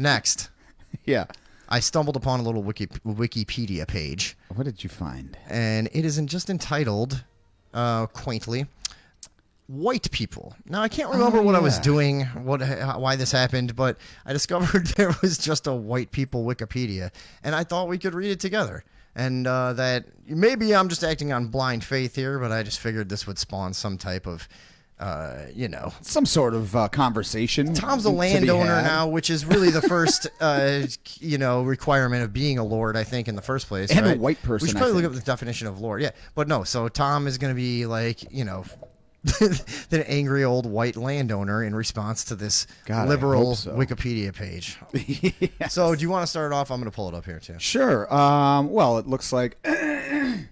Next, Yeah. I stumbled upon a little Wikipedia page. What did you find? And it is just entitled, quaintly, White People. Now, I can't remember what I was doing, why this happened, but I discovered there was just a White People Wikipedia, and I thought we could read it together. And that maybe I'm just acting on blind faith here, but I just figured this would spawn some type of, some sort of conversation. Tom's a landowner now, which is really the first, requirement of being a lord, I think, in the first place. And right? a white person, We should probably look up the definition of lord. Yeah, but no. So Tom is going to be like, the angry old white landowner in response to this liberal Wikipedia page. Yes. So do you want to start it off? I'm going to pull it up here, too. Sure. Well, it looks like the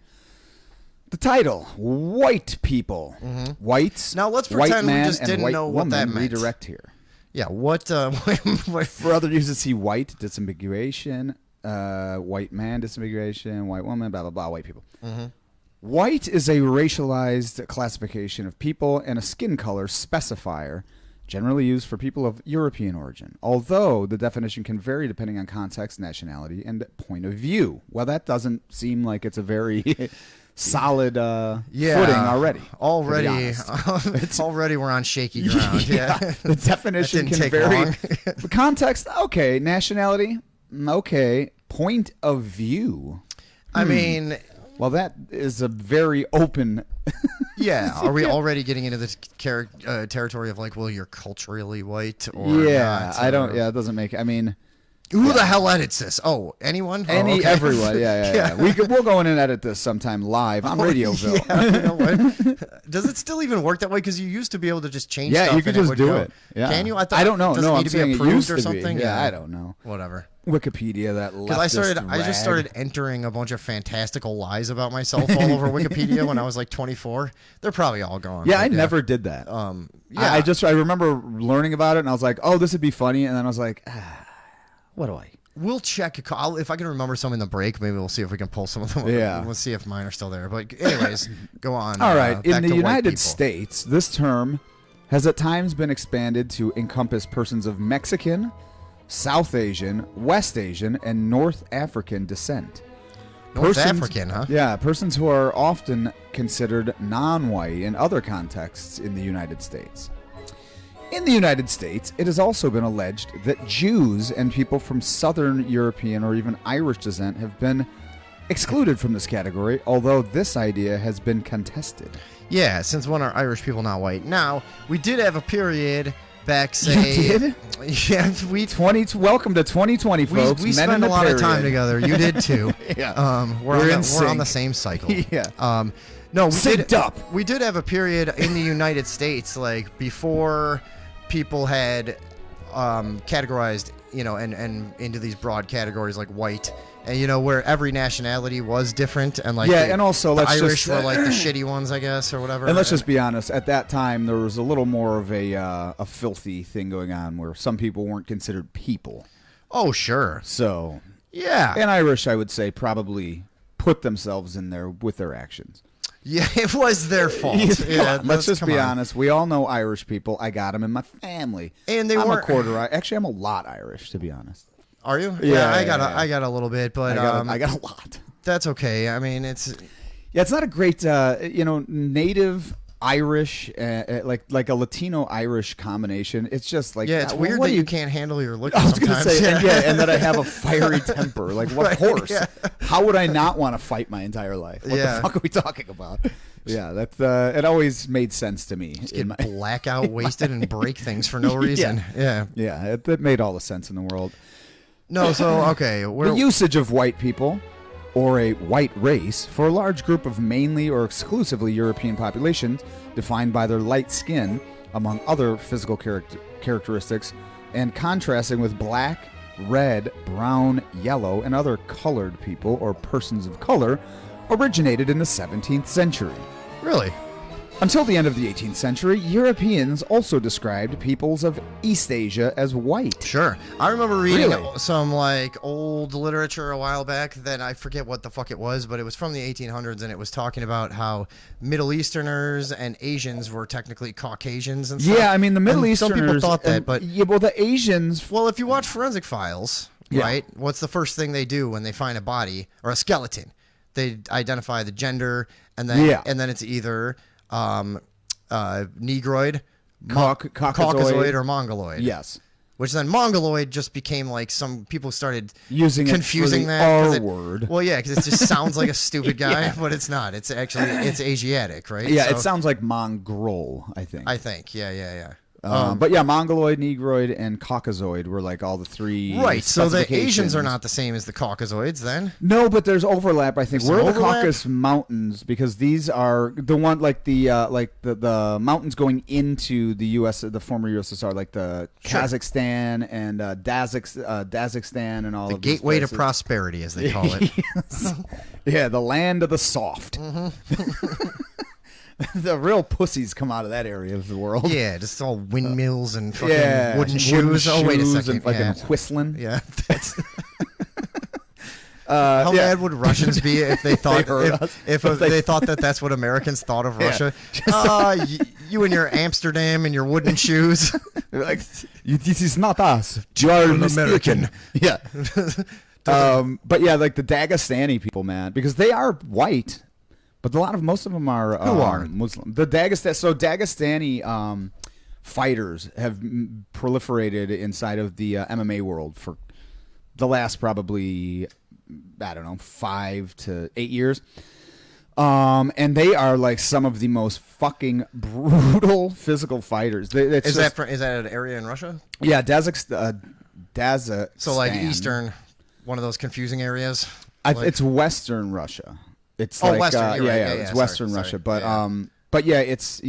title, White People. Mm-hmm. Whites. Now, let's pretend we just didn't know what that meant. Redirect here. Yeah, what For other uses, see white, disambiguation, white man, disambiguation, white woman, blah, blah, blah, white people. Mm-hmm. White is a racialized classification of people and a skin color specifier, generally used for people of European origin, although the definition can vary depending on context, nationality, and point of view. Well, that doesn't seem like it's a very solid footing already. Already we're on shaky ground. Yeah. The definition can vary. The context, okay. Nationality, okay. Point of view. I mean... Well, that is a very open... Yeah. Are we already getting into the territory of like, well, you're culturally white or not? I don't... Yeah, it doesn't make... I mean... Who the hell edits this? Oh, anyone? Everyone. Yeah. We'll go in and edit this sometime live on Radioville. Yeah, you know what? Does it still even work that way? Because you used to be able to just change stuff. Yeah, you could just do it. Yeah. Can you? I don't know. Does No, it I'm need saying to be approved it used or to something? Be. Yeah, I don't know. Whatever. Wikipedia, that leftist Because I just started entering a bunch of fantastical lies about myself all over Wikipedia when I was like 24. They're probably all gone. Yeah, I never did that. I remember learning about it, and I was like, oh, this would be funny, and then I was like, what do I... We'll check. If I can remember some in the break, maybe we'll see if we can pull some of them. Yeah. We'll see if mine are still there. But anyways, go on. All right. In the United States, States, this term has at times been expanded to encompass persons of Mexican, South Asian, West Asian, and North African descent. African, huh? Yeah, persons who are often considered non-white in other contexts in the United States. In the United States, it has also been alleged that Jews and people from Southern European or even Irish descent have been excluded from this category, although this idea has been contested. Yeah, since when are Irish people not white? Now, we did have a period back, say... You did? Yeah, welcome to 2020, folks. We spend a lot of time together. You did, too. Yeah. We're on the same cycle. Yeah. No, we did have a period in the United States, like, before... people had categorized, and into these broad categories like white, and where every nationality was different, and like and also the Irish were like the shitty ones, I guess, or whatever. And let's just be honest, at that time there was a little more of a filthy thing going on where some people weren't considered people. Oh, sure. So yeah, and Irish, I would say, probably put themselves in there with their actions. Yeah, it was their fault. Let's just be honest. We all know Irish people. I got them in my family. And I'm a quarter. Actually, I'm a lot Irish, to be honest. Are you? Yeah, I got a little bit, but I got a lot. That's okay. I mean, it's not a great native Irish, like a Latino Irish combination. It's just like it's weird that you can't handle your looks. I was going to say, yeah. and that I have a fiery temper. Like, what horse? Yeah. How would I not want to fight my entire life? What the fuck are we talking about? Yeah, that's it. Always made sense to me. Just get blackout, wasted, and break things for no reason. Yeah. It made all the sense in the world. No, so okay, the usage of white people, or a white race, for a large group of mainly or exclusively European populations, defined by their light skin, among other physical characteristics, and contrasting with black, red, brown, yellow, and other colored people or persons of color, originated in the 17th century. Really? Until the end of the 18th century, Europeans also described peoples of East Asia as white. Sure. I remember reading Really? some like old literature a while back that I forget what the fuck it was, but it was from the 1800s and it was talking about how Middle Easterners and Asians were technically Caucasians and stuff. Yeah, I mean, the Middle And Easterners... some people thought that, but... Yeah, well, the Asians... Well, if you watch Forensic Files, Yeah. right, what's the first thing they do when they find a body or a skeleton? They identify the gender, and then it's either... Negroid, Caucasoid, or Mongoloid. Yes. Which then Mongoloid just became like some people started Using confusing it for the that. 'cause R word. Well, yeah, because it just sounds like a stupid guy, but it's not. It's actually Asiatic, right? Yeah, So, it sounds like Mongol, I think. I think, yeah. But yeah, Mongoloid, Negroid, and Caucasoid were like all the three. Right. So the specifications. Asians are not the same as the Caucasoids, then. No, but there's overlap. I think There's we're some the overlap? Caucasus Mountains because these are the one like the mountains going into the U.S. the former USSR, like the Sure. Kazakhstan and Dagestan and all The of these gateway to places. prosperity, as they call it. Yes. Yeah, the land of the soft. Mm-hmm. The real pussies come out of that area of the world. Yeah, just all windmills and fucking Yeah, wooden shoes. Oh, wait a shoes second. and fucking yeah. whistling. Yeah, that's... How yeah. mad would Russians be if they thought heard us. if they thought that that's what Americans thought of Russia? You and your Amsterdam and your wooden shoes. They're like, this is not us. You are An mistaken." American. Yeah. But yeah, like the Dagestani people, man, because they are white, but most of them are Who are? Muslim. The Dagestani fighters have proliferated inside of the MMA world for the last probably, I don't know, 5 to 8 years. And they are like some of the most fucking brutal physical fighters. Is that an area in Russia? Yeah, Dagestan. So like eastern, one of those confusing areas. It's Western Russia. It's Oh, like Western, you're right. Yeah, it's yeah, Western sorry, Russia. sorry. But yeah, it's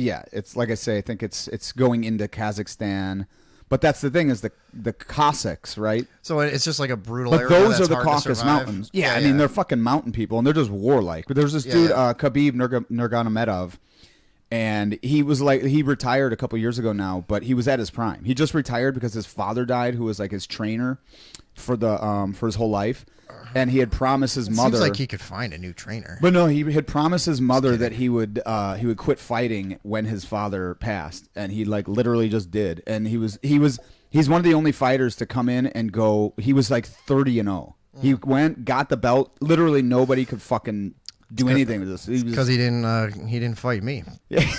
like I say, I think it's going into Kazakhstan. But that's the thing is the Cossacks, right? So it's just like a brutal But area. those that's are the hard to Caucasus survive? Mountains. Yeah, I mean they're fucking mountain people and they're just warlike. But there's this Yeah, dude, yeah. Khabib Nurmagomedov, and he retired a couple years ago now, but he was at his prime. He just retired because his father died, who was like his trainer for his whole life, and he had promised his mother. Seems like he could find a new trainer. But no, he had promised his mother that he would quit fighting when his father passed, and he like literally just did. And he's one of the only fighters to come in and go. He was like 30-0. He went, got the belt. Literally nobody could fucking do anything with this. Because he didn't fight me. Yeah.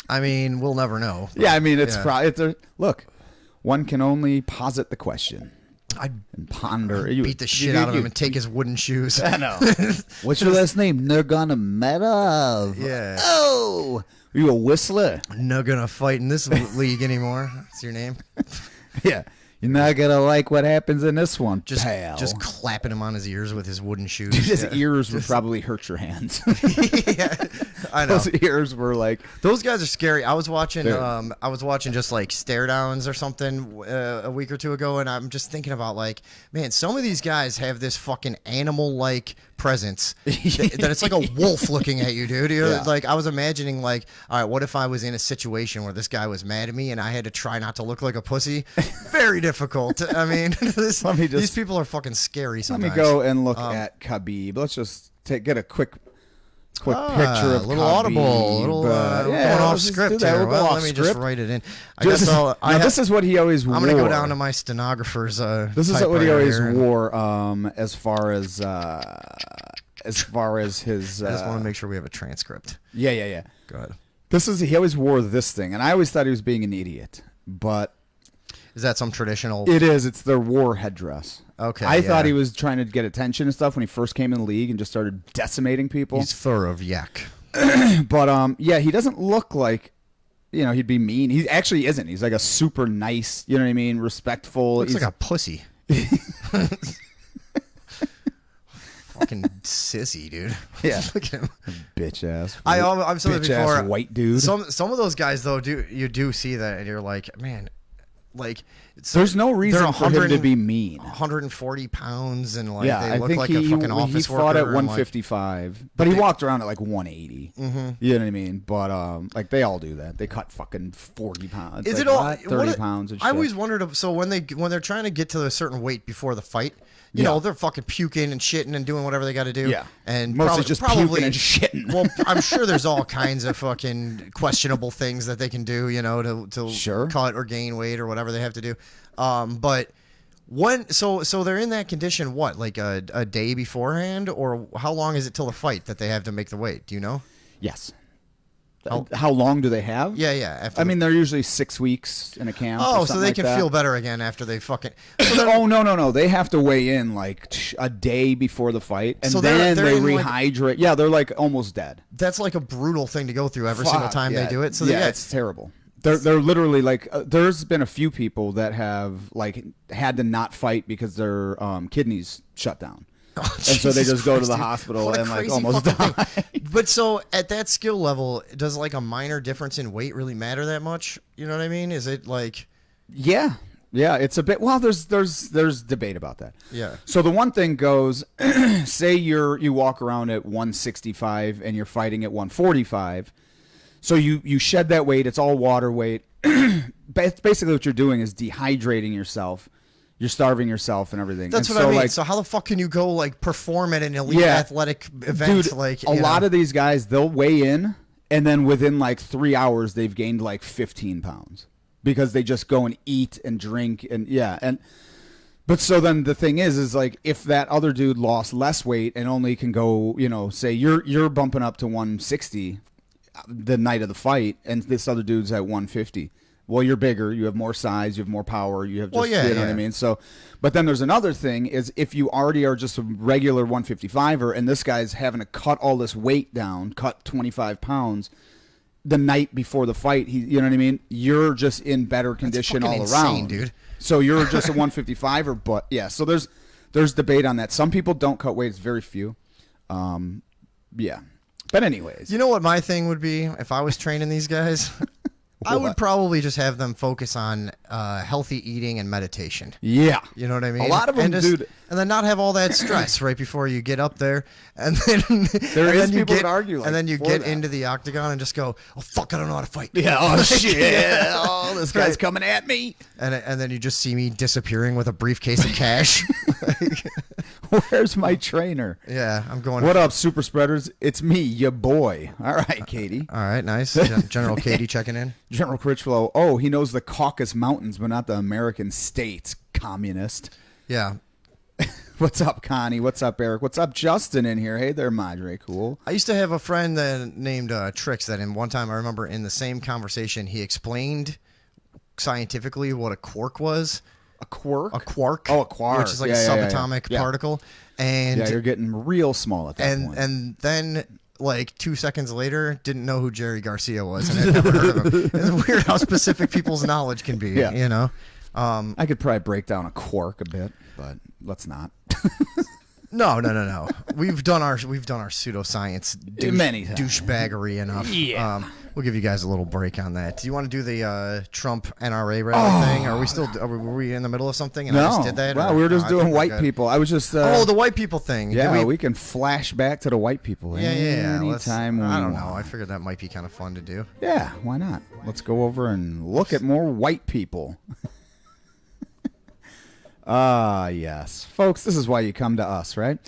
I mean, we'll never know. Yeah, I mean it's Yeah. probably look. One can only posit the question I'd and ponder. beat the shit out of him and take his wooden shoes. I know. What's your last name? Nurmagomedov. Yeah. Oh, are you a whistler? Not gonna fight in this league anymore. That's your name. Yeah. You're not gonna like what happens in this one, pal. Just clapping him on his ears with his wooden shoes. His Yeah. ears would probably hurt your hands. Yeah, I know. Those ears were like, Those guys are scary. I was watching They're- just like stare downs or something a week or two ago, and I'm just thinking about like, man, some of these guys have this fucking animal like presence that it's like a wolf looking at you, dude. Yeah. Like I was imagining like, all right, what if I was in a situation where this guy was mad at me and I had to try not to look like a pussy? Very difficult. I mean, these people are fucking scary let sometimes. me go and look at Khabib. Let's just get a quick picture of a little Khabib. audible, a little Yeah, going off let's just do script that. here. We'll go Well, off let me just script. write it in. This is what he always wore. I'm gonna go down to my stenographer's. This is what he typewriter always here. wore. As far as his. I just want to make sure we have a transcript. Yeah. Go ahead. He always wore this thing, and I always thought he was being an idiot, but Is that some traditional? it is. It's their war headdress. Okay, I thought yeah. he was trying to get attention and stuff when he first came in the league and just started decimating people. He's fur of yak. But yeah, he doesn't look like, he'd be mean. He actually isn't. He's like a super nice, you know what I mean, respectful. Looks He's like a pussy. Fucking sissy, dude. Yeah. Look at him. bitch ass. I've said it bitch ass before. white dude. Some of those guys though, you do see that, and you're like, man, like There's no reason for him to be mean. 140 pounds and like Yeah, they I look think like he a fucking office worker. fought at and, like, 155, but he walked around at like 180. Mm-hmm. You know what I mean? But like they all do that. They cut fucking 40 pounds. Is like, it all what? 30 pounds? And shit. I always wondered. So when they're trying to get to a certain weight before the fight, you know, they're fucking puking and shitting and doing whatever they got to do. Yeah, and mostly just puking and shitting. Well, I'm sure there's all kinds of fucking questionable things that they can do, you know, to cut or gain weight or whatever they have to do. But so they're in that condition. What, like a day beforehand, or how long is it till the fight that they have to make the weight? Do you know? Yes. How long do they have? Yeah. I mean, they're usually 6 weeks in a camp. Oh, or so they like can that. feel better again after they fucking. Oh no! They have to weigh in like a day before the fight, and So then they're they in, like- rehydrate. Yeah, they're like almost dead. That's like a brutal thing to go through every single time they do it. So yeah, it's terrible. They're literally like. There's been a few people that have like had to not fight because their kidneys shut down. Oh, and so they Jesus just go to Christ, the dude. hospital What a and like crazy almost fucking die. thing. But so at that skill level, does like a minor difference in weight really matter that much? You know what I mean? Is it like Yeah, it's a bit. Well, there's debate about that. Yeah. So the one thing goes, say you walk around at 165 and you're fighting at 145. So you shed that weight. It's all water weight. Basically, what you're doing is dehydrating yourself. You're starving yourself and everything. That's and what so, I mean. Like, So how the fuck can you go like perform at an elite athletic event? dude, Like a lot of these guys, they'll weigh in, and then within like 3 hours, they've gained like 15 pounds because they just go and eat and drink But so then the thing is like if that other dude lost less weight and only can go, you know, say you're bumping up to 160 the night of the fight, and this other dude's at 150. Well, you're bigger, you have more size, you have more power, you have just, you know what I mean? So, but then there's another thing is if you already are just a regular 155er and this guy's having to cut all this weight down, cut 25 pounds the night before the fight, you know what I mean? You're just in better condition all insane, around. dude. So you're just a 155er, but yeah, so there's debate on that. Some people don't cut weight, it's very few. Yeah. But anyways. You know what my thing would be if I was training these guys? I would probably just have them focus on healthy eating and meditation. Yeah. You know what I mean? A lot of them, dude. And then not have all that stress right before you get up there. And then people that argue like and then you for get that. into the octagon and just go, oh, fuck, I don't know how to fight. Yeah, oh, shit. Yeah. Oh, this guy's coming at me. And then you just see me disappearing with a briefcase of cash. Where's my trainer? Yeah, I'm going. What up, super spreaders? It's me, your boy. All right, Katie. All right, nice. General Katie checking in. General Critchlow. Oh, he knows the Caucasus Mountains, but not the American states. Communist. Yeah. What's up, Connie? What's up, Eric? What's up, Justin in here? Hey there, Madre. Cool. I used to have a friend that named Trix that in one time I remember in the same conversation he explained scientifically what a quark was. A quark? A quark. Oh, a quark. Which is like a subatomic particle. And yeah, you're getting real small at that point. And then like 2 seconds later, didn't know who Jerry Garcia was, and I'd never heard of him. It's weird how specific people's knowledge can be. Yeah. You know. I could probably break down a quark a bit, but let's not. No. We've done our pseudoscience many times. douchebaggery enough. Yeah. We'll give you guys a little break on that. Do you want to do the Trump NRA rally thing? Are we still? Were we in the middle of something? And I just did that. Well, or- we were just I doing think we're white good. people. I was just. Oh, the white people thing. Yeah, Did we can flash back to the white people. Yeah. Anytime I don't we know. want. I figured that might be kind of fun to do. Yeah, why not? Let's go over and look at more white people. Yes. Folks, this is why you come to us, right?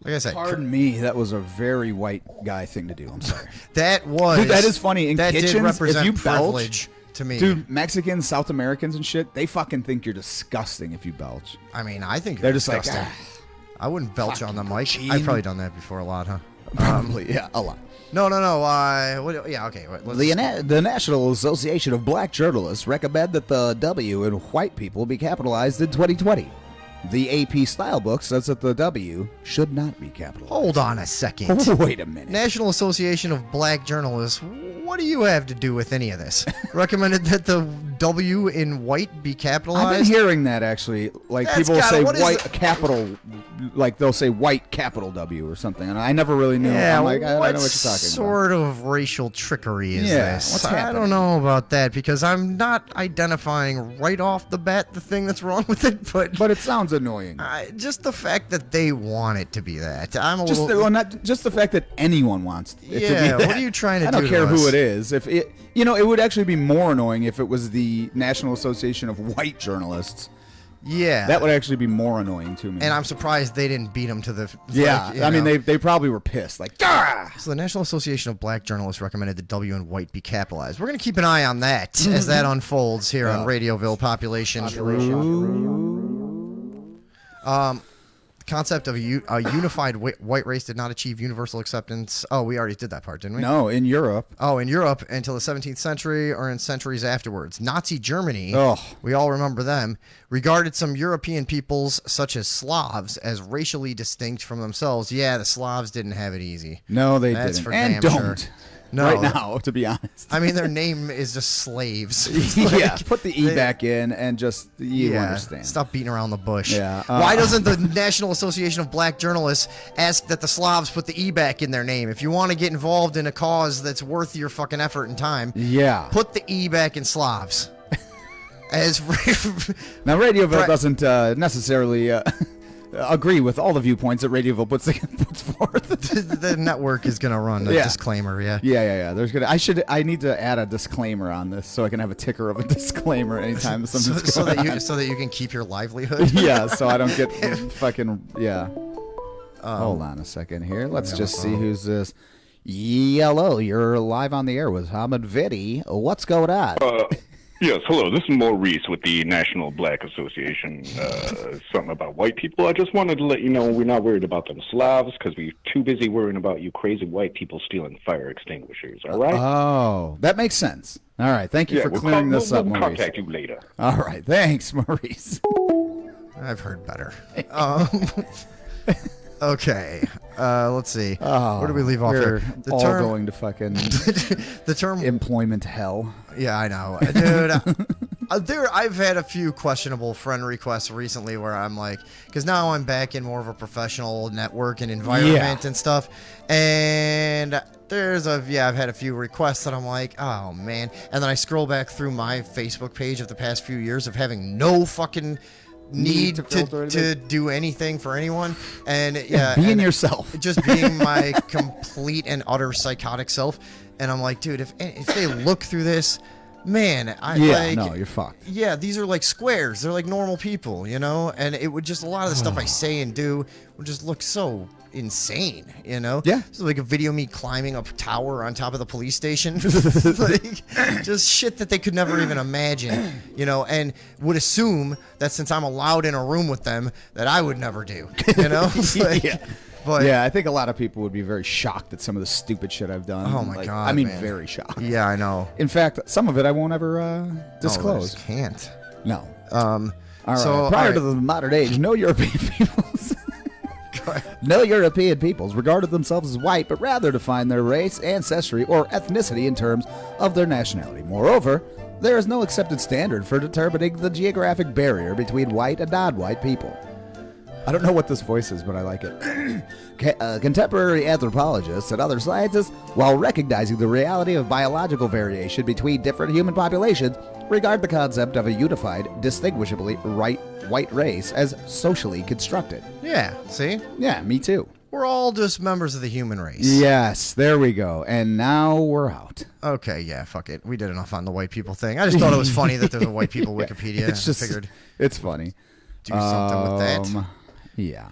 Like I said, Pardon me, that was a very white guy thing to do. I'm sorry. that was. Dude, that is funny. In that kitchens, did represent if you privilege to me. Dude, Mexicans, South Americans and shit, they fucking think you're disgusting if you belch. I mean, I think They're you're just like, disgusting. I wouldn't belch on the mic. cocaine. I've probably done that before a lot, huh? Probably, yeah, a lot. No. Yeah, okay. Let's, The National Association of Black Journalists recommend that the W in white people be capitalized in 2020. The AP style book says that the W should not be capitalized. hold on a second. Wait a minute. National Association of Black Journalists. What do you have to do with any of this? Recommended that the W in white be capitalized? I've been hearing that actually. Like That's people will gotta- say what is white the- capital, like they'll say white capital W or something, and I never really knew. Yeah, I'm like, I don't know what you're talking about. sort of racial trickery is Yeah, this? what's I happening? don't know about that because I'm not identifying right off the bat the thing that's wrong with it, But it sounds annoying. just the fact that they want it to be that. I'm a Just little. not just the fact that anyone wants it to be Yeah, that. what are you trying to I don't do care to who us? it is. If it, it would actually be more annoying if it was the National Association of White Journalists. Yeah, That would actually be more annoying to me. and I'm surprised they didn't beat him to the. yeah, like, you I mean know. they probably were pissed. Like, ah! So the National Association of Black Journalists recommended the W in white be capitalized. We're going to keep an eye on that as that unfolds here on Radioville Population. Concept of a unified white race did not achieve universal acceptance. Oh, we already did that part, didn't we? No, in Europe. Oh, in Europe until the 17th century or in centuries afterwards. Nazi Germany, Oh. we all remember them, regarded some European peoples, such as Slavs, as racially distinct from themselves. Yeah, the Slavs didn't have it easy. No, they That's didn't. for And damn don't. sure. No. Right now, to be honest. I mean, their name is just slaves. yeah, Like, put the E they- back in and just you understand. Stop beating around the bush. Yeah, Why doesn't the National Association of Black Journalists ask that the Slavs put the E back in their name? If you want to get involved in a cause that's worth your fucking effort and time, Yeah. put the E back in Slavs. As Now, Radioville Right. doesn't necessarily agree with all the viewpoints that Radioville puts forth. the network is gonna run a Yeah. disclaimer, yeah. Yeah. There's gonna. I need to add a discllaimer on this so I can have a ticker of a disclaimer anytime So, something's so going that on. you so that you can keep your livelihood. Yeah, so I don't get fucking yeah. Hold on a second here. Let's just see who's this. Hello, you're live on the air with Hamid Vidi. What's going on? Yes, hello. This is Maurice with the National Black Association. Something about white people. I just wanted to let you know we're not worried about them Slavs because we're too busy worrying about you crazy white people stealing fire extinguishers. All right? Oh, that makes sense. All right, thank you for clearing this up, we'll Maurice. contact you later. All right, thanks, Maurice. I've heard better. Okay, let's see. Oh, Where do we leave off we're here? The all term, going to fucking the term. employment hell. Yeah, I know, dude. I've had a few questionable friend requests recently where I'm like, because now I'm back in more of a professional network and environment and stuff, and I've had a few requests that I'm like, oh man, and then I scroll back through my Facebook page of the past few years of having no fucking need to filter to anything? do anything for anyone, and yeah, Being and yourself. just being my complete and utter psychotic self, and I'm like, dude, if they look through this, man, No, you're fucked. yeah, these are like squares. They're like normal people, you know? And it would just, a lot of the stuff I say and do would just look so insane, you know? Yeah. It's like a video of me climbing a tower on top of the police station. Like, just shit that they could never even imagine, you know? And would assume that since I'm allowed in a room with them, that I would never do, you know? Like, Yeah. But, Yeah, I think a lot of people would be very shocked at some of the stupid shit I've done. Oh my God, I mean, man. very shocked. Yeah, I know. In fact, some of it I won't ever Oh, I disclose. just can't. No. All All right. So, Prior all to right. the modern age, no European peoples. No European peoples regarded themselves as white, but rather defined their race, ancestry, or ethnicity in terms of their nationality. Moreover, there is no accepted standard for determining the geographic barrier between white and non-white people. I don't know what this voice is, but I like it. Contemporary anthropologists and other scientists, while recognizing the reality of biological variation between different human populations, regard the concept of a unified, distinguishably white race as socially constructed. Yeah, see? Yeah, me too. We're all just members of the human race. Yes, there we go. And now we're out. Okay, yeah, fuck it. We did enough on the white people thing. I just thought it was funny that there's a white people Wikipedia. It's just, I figured it's funny. do something with that. Yeah.